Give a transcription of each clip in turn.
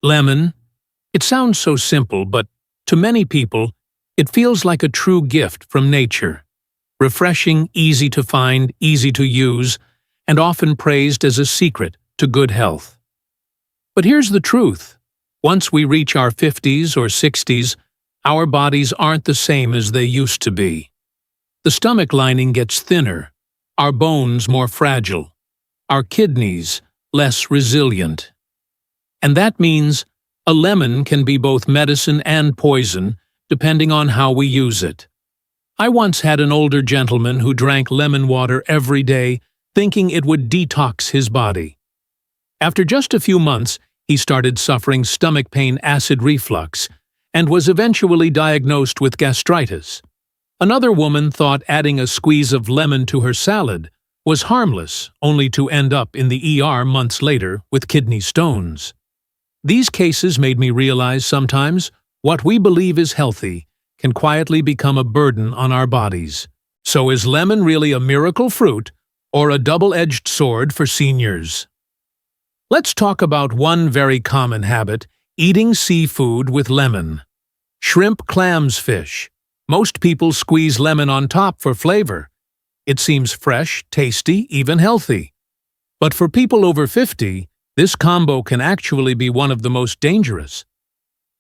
Lemon. It sounds so simple, but to many people, it feels like a true gift from nature. Refreshing, easy to find, easy to use, and often praised as a secret to good health. But here's the truth. Once we reach our 50s or 60s, our bodies aren't the same as they used to be. The stomach lining gets thinner, our bones more fragile, our kidneys less resilient. And that means a lemon can be both medicine and poison, depending on how we use it. I once had an older gentleman who drank lemon water every day, thinking it would detox his body. After just a few months, he started suffering stomach pain, acid reflux, and was eventually diagnosed with gastritis. Another woman thought adding a squeeze of lemon to her salad was harmless, only to end up in the ER months later with kidney stones. These cases made me realize sometimes what we believe is healthy can quietly become a burden on our bodies. So is lemon really a miracle fruit or a double-edged sword for seniors? Let's talk about one very common habit: eating seafood with lemon. Shrimp, clams, fish. Most people squeeze lemon on top for flavor. It seems fresh, tasty, even healthy. But for people over 50, this combo can actually be one of the most dangerous.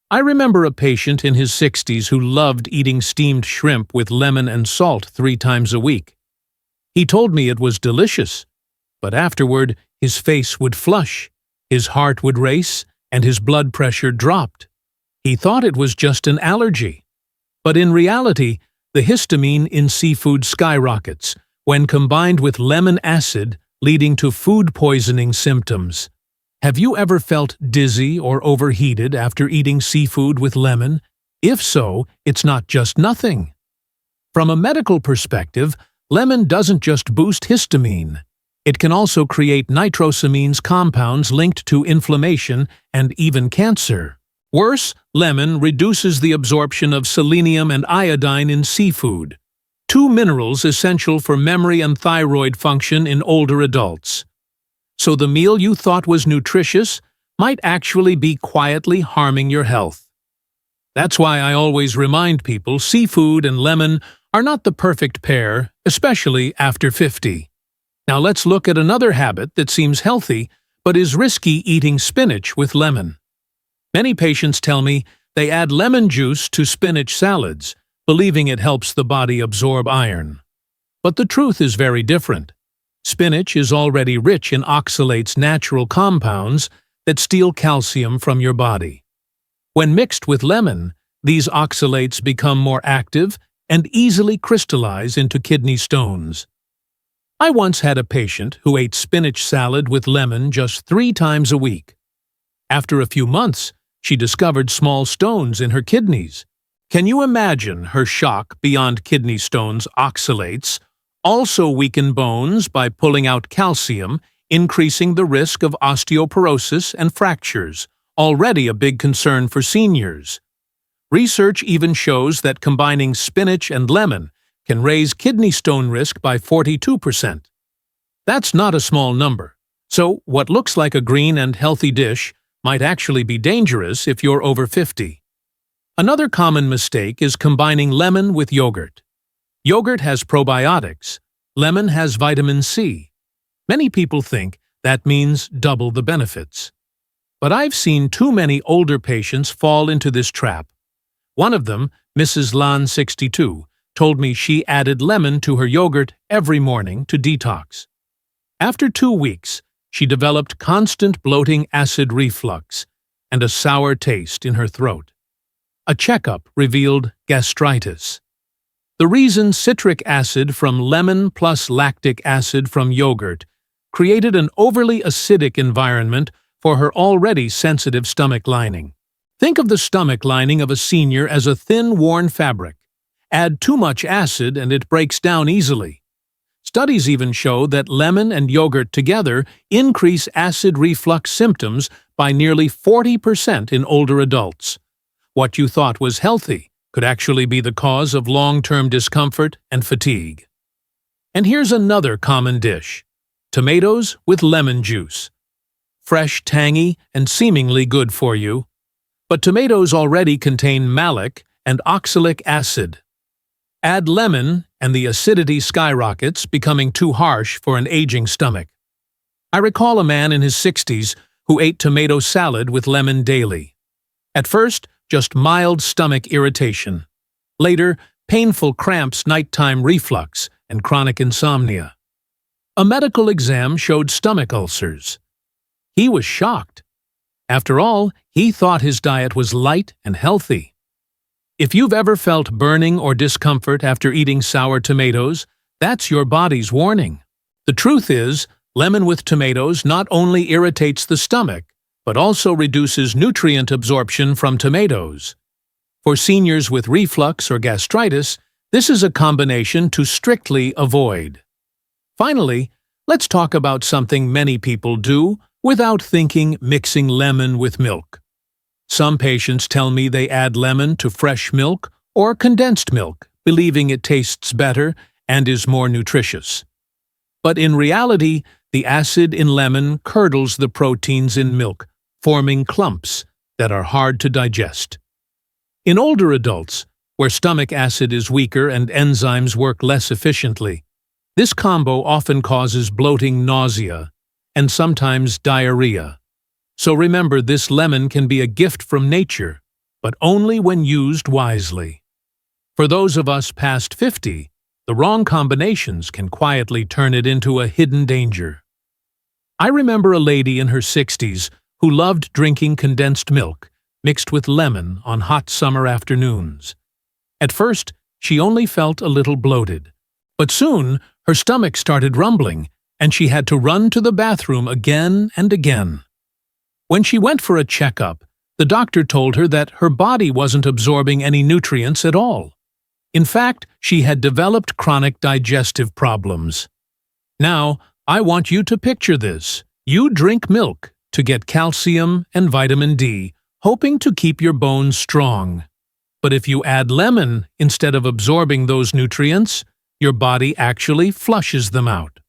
I remember a patient in his 60s who loved eating steamed shrimp with lemon and salt 3 times a week. He told me it was delicious, but afterward his face would flush, his heart would race, and his blood pressure dropped. He thought it was just an allergy. But in reality, the histamine in seafood skyrockets when combined with lemon acid, leading to food poisoning symptoms. Have you ever felt dizzy or overheated after eating seafood with lemon? If so, it's not just nothing. From a medical perspective, lemon doesn't just boost histamine. It can also create nitrosamines compounds linked to inflammation and even cancer. Worse, lemon reduces the absorption of selenium and iodine in seafood, 2 minerals essential for memory and thyroid function in older adults. So the meal you thought was nutritious might actually be quietly harming your health. That's why I always remind people seafood and lemon are not the perfect pair, especially after 50. Now let's look at another habit that seems healthy but is risky: eating spinach with lemon. Many patients tell me they add lemon juice to spinach salads, believing it helps the body absorb iron. But the truth is very different. Spinach is already rich in oxalates, natural compounds that steal calcium from your body. When mixed with lemon, these oxalates become more active and easily crystallize into kidney stones. I once had a patient who ate spinach salad with lemon just 3 times a week. After a few months, she discovered small stones in her kidneys. Can you imagine her shock? Beyond kidney stones, oxalates also weaken bones by pulling out calcium, increasing the risk of osteoporosis and fractures, already a big concern for seniors. Research even shows that combining spinach and lemon can raise kidney stone risk by 42%. That's not a small number. So what looks like a green and healthy dish might actually be dangerous if you're over 50. Another common mistake is combining lemon with yogurt. Yogurt has probiotics. Lemon has vitamin C. Many people think that means double the benefits. But I've seen too many older patients fall into this trap. One of them, Mrs. Lan, 62, told me she added lemon to her yogurt every morning to detox. After 2 weeks, she developed constant bloating, acid reflux, and a sour taste in her throat. A checkup revealed gastritis. The reason: citric acid from lemon plus lactic acid from yogurt created an overly acidic environment for her already sensitive stomach lining. Think of the stomach lining of a senior as a thin, worn fabric. Add too much acid and it breaks down easily. Studies even show that lemon and yogurt together increase acid reflux symptoms by nearly 40% in older adults. What you thought was healthy could actually be the cause of long-term discomfort and fatigue. And here's another common dish: tomatoes with lemon juice. fresh, tangy, and seemingly good for you. But tomatoes already contain malic and oxalic acid. Add lemon, and the acidity skyrockets, becoming too harsh for an aging stomach. I recall a man in his 60s who ate tomato salad with lemon daily. At first, just mild stomach irritation. Later, painful cramps, nighttime reflux, and chronic insomnia. A medical exam showed stomach ulcers. He was shocked. After all, he thought his diet was light and healthy. If you've ever felt burning or discomfort after eating sour tomatoes, that's your body's warning. The truth is, lemon with tomatoes not only irritates the stomach, but also reduces nutrient absorption from tomatoes. For seniors with reflux or gastritis, this is a combination to strictly avoid. Finally, let's talk about something many people do without thinking: mixing lemon with milk. Some patients tell me they add lemon to fresh milk or condensed milk, believing it tastes better and is more nutritious. But in reality, the acid in lemon curdles the proteins in milk, forming clumps that are hard to digest. In older adults, where stomach acid is weaker and enzymes work less efficiently, this combo often causes bloating, nausea, and sometimes diarrhea. So remember, this lemon can be a gift from nature, but only when used wisely. For those of us past 50, the wrong combinations can quietly turn it into a hidden danger. I remember a lady in her 60s who loved drinking condensed milk mixed with lemon on hot summer afternoons. At first, she only felt a little bloated, but soon her stomach started rumbling, and she had to run to the bathroom again and again. When she went for a checkup, the doctor told her that her body wasn't absorbing any nutrients at all. In fact, she had developed chronic digestive problems. Now, I want you to picture this. You drink milk to get calcium and vitamin D, hoping to keep your bones strong. But if you add lemon instead of absorbing those nutrients, your body actually flushes them out.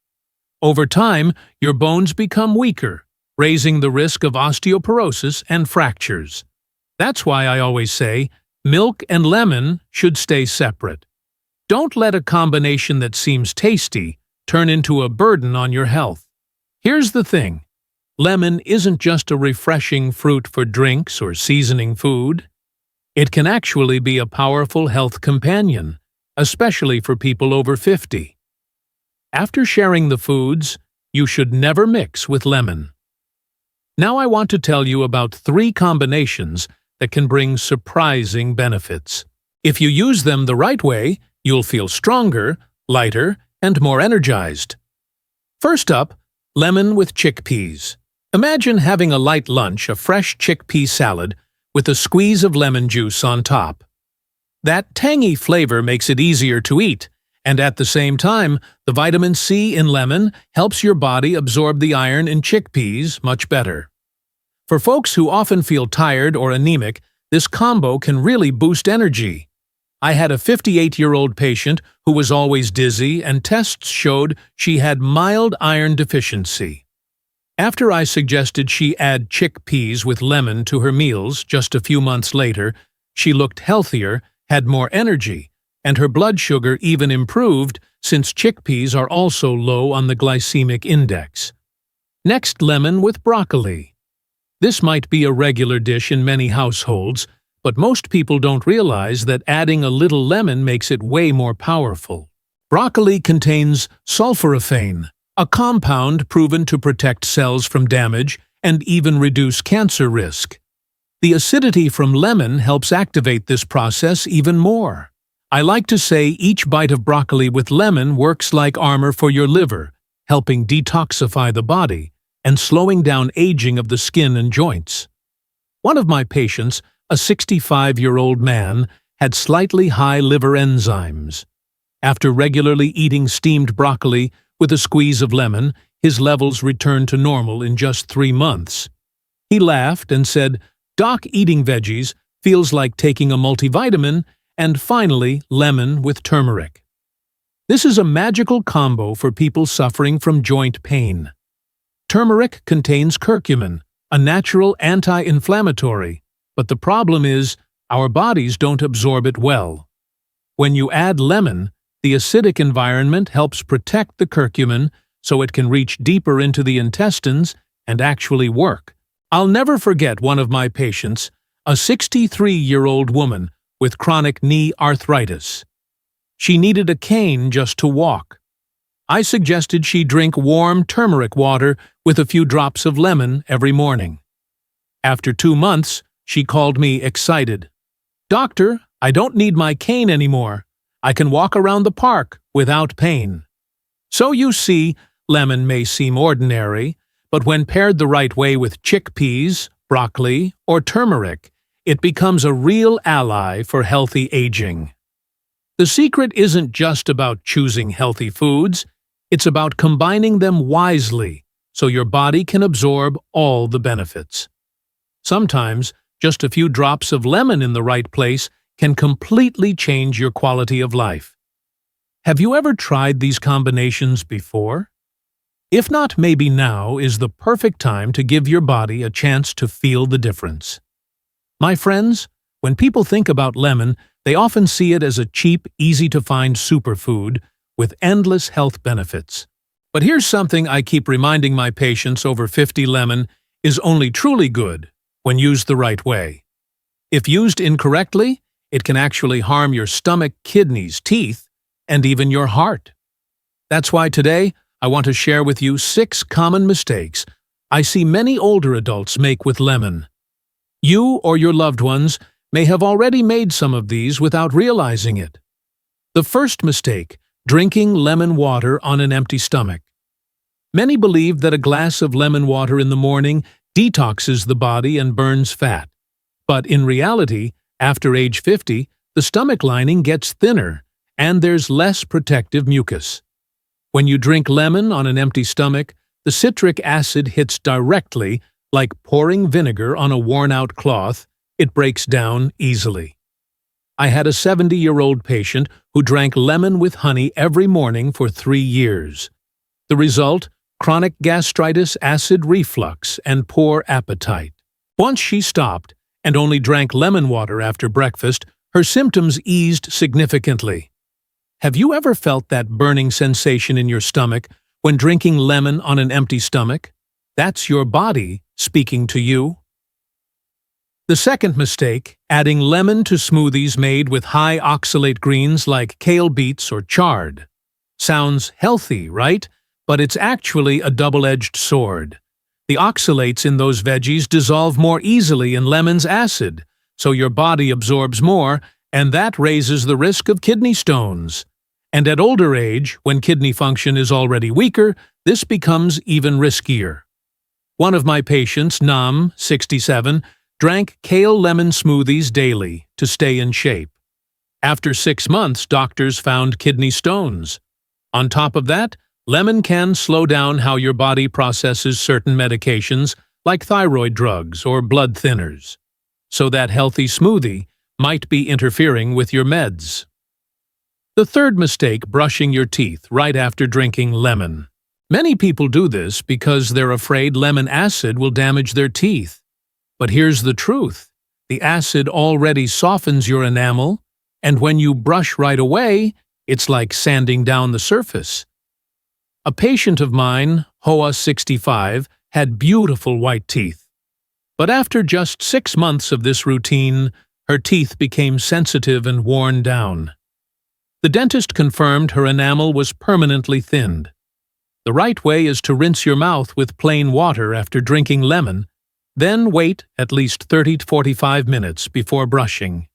Over time, your bones become weaker, raising the risk of osteoporosis and fractures. That's why I always say, milk and lemon should stay separate. Don't let a combination that seems tasty turn into a burden on your health. Here's the thing. Lemon isn't just a refreshing fruit for drinks or seasoning food. It can actually be a powerful health companion, especially for people over 50. After sharing the foods, you should never mix with lemon. Now I want to tell you about 3 combinations that can bring surprising benefits. If you use them the right way, you'll feel stronger, lighter, and more energized. First up, lemon with chickpeas. Imagine having a light lunch, a fresh chickpea salad with a squeeze of lemon juice on top. That tangy flavor makes it easier to eat, and at the same time, the vitamin C in lemon helps your body absorb the iron in chickpeas much better. For folks who often feel tired or anemic, this combo can really boost energy. I had a 58-year-old patient who was always dizzy, and tests showed she had mild iron deficiency. After I suggested she add chickpeas with lemon to her meals just a few months later, she looked healthier, had more energy, and her blood sugar even improved, since chickpeas are also low on the glycemic index. Next, lemon with broccoli. This might be a regular dish in many households, but most people don't realize that adding a little lemon makes it way more powerful. Broccoli contains sulforaphane, a compound proven to protect cells from damage and even reduce cancer risk. The acidity from lemon helps activate this process even more. I like to say each bite of broccoli with lemon works like armor for your liver, helping detoxify the body and slowing down aging of the skin and joints. One of my patients, a 65-year-old man, had slightly high liver enzymes. After regularly eating steamed broccoli with a squeeze of lemon, his levels returned to normal in just 3 months. He laughed and said, "Doc, eating veggies feels like taking a multivitamin," and finally, lemon with turmeric. This is a magical combo for people suffering from joint pain. Turmeric contains curcumin, a natural anti-inflammatory, but the problem is our bodies don't absorb it well. When you add lemon, the acidic environment helps protect the curcumin so it can reach deeper into the intestines and actually work. I'll never forget one of my patients, a 63-year-old woman with chronic knee arthritis. She needed a cane just to walk. I suggested she drink warm turmeric water with a few drops of lemon every morning. After 2 months, she called me excited. "Doctor, I don't need my cane anymore. I can walk around the park without pain." So you see, lemon may seem ordinary, but when paired the right way with chickpeas, broccoli, or turmeric, it becomes a real ally for healthy aging. The secret isn't just about choosing healthy foods, it's about combining them wisely so your body can absorb all the benefits. Sometimes, just a few drops of lemon in the right place can completely change your quality of life. Have you ever tried these combinations before? If not, maybe now is the perfect time to give your body a chance to feel the difference. My friends, when people think about lemon, they often see it as a cheap, easy-to-find superfood with endless health benefits. But here's something I keep reminding my patients: over 50 lemon is only truly good when used the right way. If used incorrectly, it can actually harm your stomach, kidneys, teeth, and even your heart. That's why today I want to share with you 6 common mistakes I see many older adults make with lemon. You or your loved ones may have already made some of these without realizing it. The first mistake: drinking lemon water on an empty stomach. Many believe that a glass of lemon water in the morning detoxes the body and burns fat. But in reality, after age 50, the stomach lining gets thinner and there's less protective mucus. When you drink lemon on an empty stomach, the citric acid hits directly, like pouring vinegar on a worn-out cloth. It breaks down easily. I had a 70-year-old patient who drank lemon with honey every morning for 3 years. The result: chronic gastritis, acid reflux, and poor appetite. Once she stopped and only drank lemon water after breakfast, her symptoms eased significantly. Have you ever felt that burning sensation in your stomach when drinking lemon on an empty stomach? That's your body speaking to you. The second mistake: adding lemon to smoothies made with high oxalate greens like kale, beets, or chard. Sounds healthy, right? But it's actually a double-edged sword. The oxalates in those veggies dissolve more easily in lemon's acid, so your body absorbs more, and that raises the risk of kidney stones. And at older age, when kidney function is already weaker, this becomes even riskier. One of my patients, Nam, 67, drank kale lemon smoothies daily to stay in shape. After 6 months, doctors found kidney stones. On top of that, lemon can slow down how your body processes certain medications like thyroid drugs or blood thinners. So that healthy smoothie might be interfering with your meds. The third mistake: brushing your teeth right after drinking lemon. Many people do this because they're afraid lemon acid will damage their teeth. But here's the truth: the acid already softens your enamel, and when you brush right away, it's like sanding down the surface. A patient of mine, Hoa, 65, had beautiful white teeth. But after just 6 months of this routine, her teeth became sensitive and worn down. The dentist confirmed her enamel was permanently thinned. The right way is to rinse your mouth with plain water after drinking lemon, then wait at least 30 to 45 minutes before brushing.